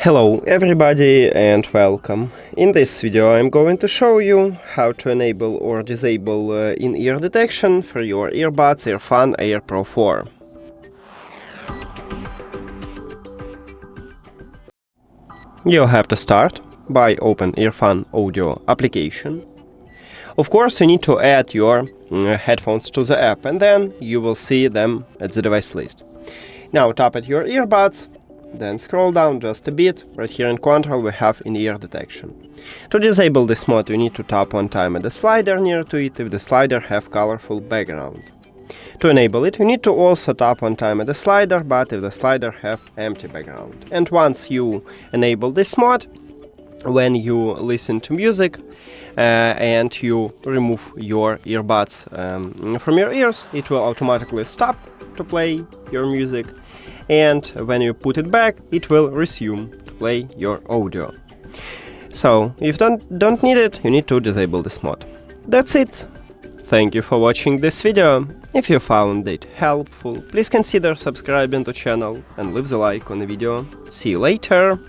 Hello everybody and welcome. In this video I'm going to show you how to enable or disable in-ear detection for your earbuds EARFUN Air Pro 4. You'll have to start by open EARFUN audio application. Of course you need to add your headphones to the app and then you will see them at the device list. Now tap at your earbuds. Then scroll down just a bit. Right here in control we have in-ear detection. To disable this mode you need to tap one time at the slider near to it if the slider have colorful background. To enable it you need to also tap one time at the slider, but if the slider have empty background. And once you enable this mode, when you listen to music and you remove your earbuds from your ears, it will automatically stop to play your music. And when you put it back, it will resume to play your audio. So, if you don't need it, you need to disable this mode. That's it! Thank you for watching this video. If you found it helpful, please consider subscribing to the channel and leave the like on the video. See you later!